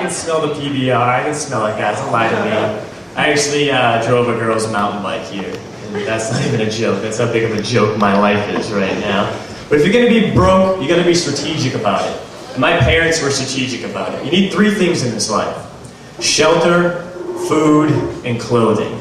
can smell the PBR. I can smell it, guys. Don't lie to me. I actually drove a girl's mountain bike here. And that's not even a joke. That's how big of a joke my life is right now. But if you're going to be broke, you got to be strategic about it. My parents were strategic about it. You need 3 things in this life: shelter, food, and clothing.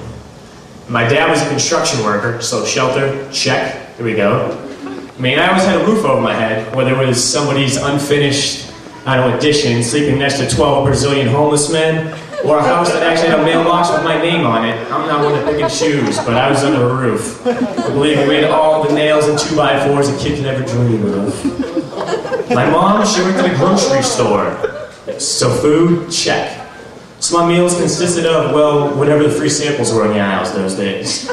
My dad was a construction worker, so shelter, check. There we go. I mean, I always had a roof over my head, whether it was somebody's unfinished, addition, sleeping next to 12 Brazilian homeless men, or a house that actually had a mailbox with my name on it. I'm not one to pick and choose, but I was under a roof. Believe me, we had all the nails and 2x4s a kid could ever dream of. My mom, she worked at a grocery store. So food, check. So my meals consisted of, well, whatever the free samples were in the aisles those days.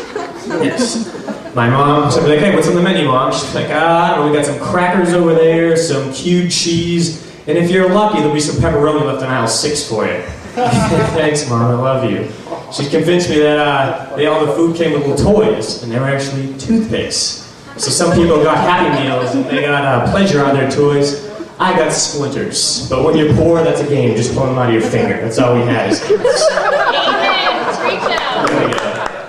Yes. My mom, she'd be like, hey, what's on the menu, Mom? She's like, I don't know, we got some crackers over there, some cubed cheese, and if you're lucky, there'll be some pepperoni left in aisle 6 for you. Thanks, Mom, I love you. She convinced me that all the food came with little toys, and they were actually toothpicks. So some people got Happy Meals, and they got pleasure on their toys. I got Splinters. But when you're poor, that's a game. Just pull them out of your finger. That's all we had as kids.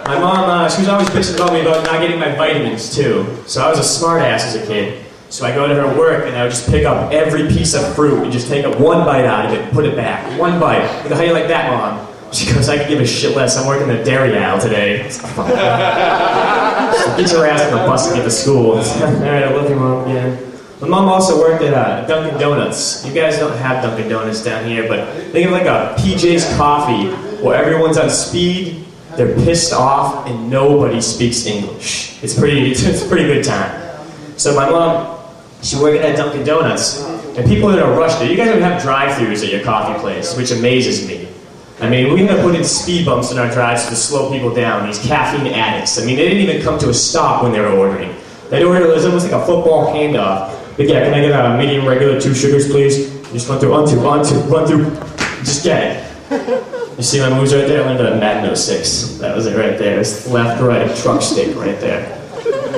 My mom, she was always bitching about me about not getting my vitamins, too. So I was a smart ass as a kid. So I go to her work, and I would just pick up every piece of fruit and just take up one bite out of it and put it back. One bite. I go, how do you like that, Mom? She goes, I could give a shit less. I'm working the dairy aisle today. So get your ass on the bus to get to school. All right, I love you, Mom, again. My mom also worked at Dunkin' Donuts. You guys don't have Dunkin' Donuts down here, but think of like a PJ's Coffee where everyone's on speed, they're pissed off, and nobody speaks English. It's a pretty good time. So my mom, she worked at Dunkin' Donuts, and people are in a rush there. You guys don't have drive-thrus at your coffee place, which amazes me. I mean, we end up putting speed bumps in our drives to slow people down, these caffeine addicts. I mean, they didn't even come to a stop when they were ordering. They'd order, it was almost like a football handoff. But yeah, can I get a medium regular, 2 sugars, please? Just run through, run through. Just get it. You see my moves right there? I learned that at Madden 06. That was it right there. It's left, right, truck stick right there.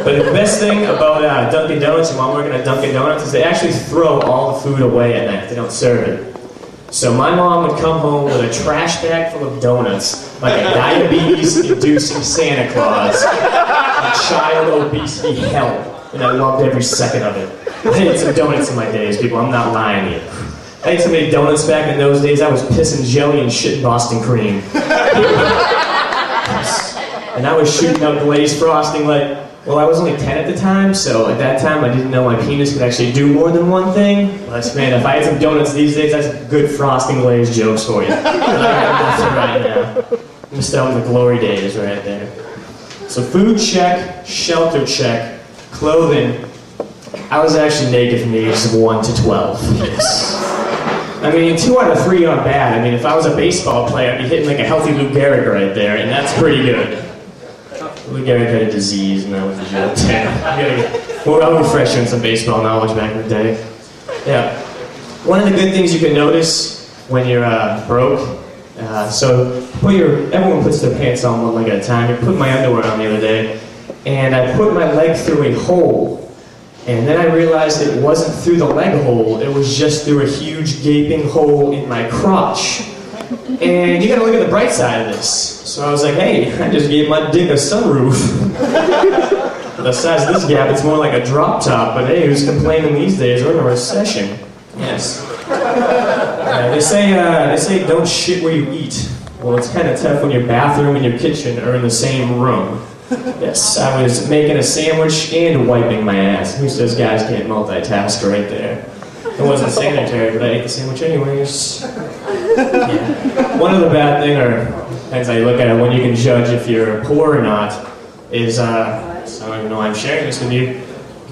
But the best thing about Dunkin' Donuts, and while I'm working at Dunkin' Donuts, is they actually throw all the food away at night. They don't serve it. So my mom would come home with a trash bag full of donuts, like a diabetes-inducing Santa Claus, a child obesity hell. And I loved every second of it. I ate some donuts in my days, people. I'm not lying to you. I ate so many donuts back in those days, I was pissing jelly and shitting Boston cream. And I was shooting out glazed frosting like, well, I was only 10 at the time, so at that time I didn't know my penis could actually do more than one thing. But man, if I had some donuts these days, that's good frosting glazed jokes for you. But I got nothing right now. I'm still in the glory days right there. So food check, shelter check, clothing. I was actually naked from the ages of 1 to 12. Yes. I mean, 2 out of 3 aren't bad. I mean, if I was a baseball player, I'd be hitting like a healthy Lou Gehrig right there, and that's pretty good. Lou Gehrig had a disease, and that was a joke. I'll refresh you on some baseball knowledge back in the day. Yeah. One of the good things you can notice when you're broke, so everyone puts their pants on one leg at a time. I put my underwear on the other day, and I put my leg through a hole. And then I realized it wasn't through the leg hole, it was just through a huge gaping hole in my crotch. And you gotta look at the bright side of this. So I was like, hey, I just gave my dick a sunroof. The size of this gap, it's more like a drop top, but hey, who's complaining these days? We're in a recession. Yes. They say don't shit where you eat. Well, it's kind of tough when your bathroom and your kitchen are in the same room. Yes, I was making a sandwich and wiping my ass. Who says guys can't multitask right there? It wasn't sanitary, but I ate the sandwich anyways. Yeah. One of the bad things, or as I look at it, when you can judge if you're poor or not, is, so I don't even know why I'm sharing this with you,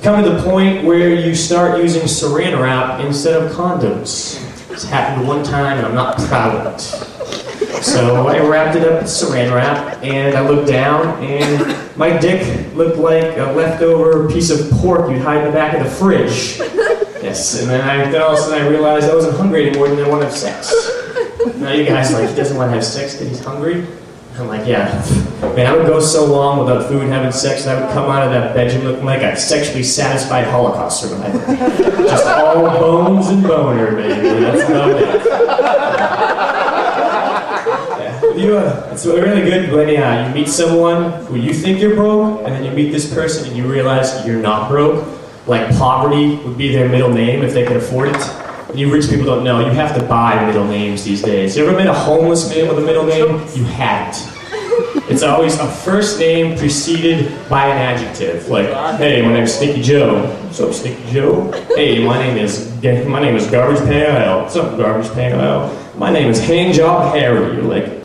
come to the point where you start using saran wrap instead of condoms. It's happened one time and I'm not proud of it. So I wrapped it up in saran wrap, and I looked down, and my dick looked like a leftover piece of pork you'd hide in the back of the fridge. Yes, and then all of a sudden I realized I wasn't hungry anymore and I wanted to have sex. Now you guys like, he doesn't want to have sex because he's hungry? I'm like, yeah. Man, I would go so long without food and having sex, and I would come out of that bedroom looking like a sexually satisfied Holocaust survivor. Just all bones and boner, baby. That's about it. it's really good when you meet someone who you think you're broke, and then you meet this person and you realize you're not broke. Like poverty would be their middle name if they could afford it. And you rich people don't know, you have to buy middle names these days. You ever met a homeless man with a middle name? You haven't. It's always a first name preceded by an adjective. Like, hey, my name's Stinky Joe. What's up, Stinky Joe? Hey, my name is Garbage Pan Al. What's up, Garbage Pan Al? My name is Handjob Harry. You're like,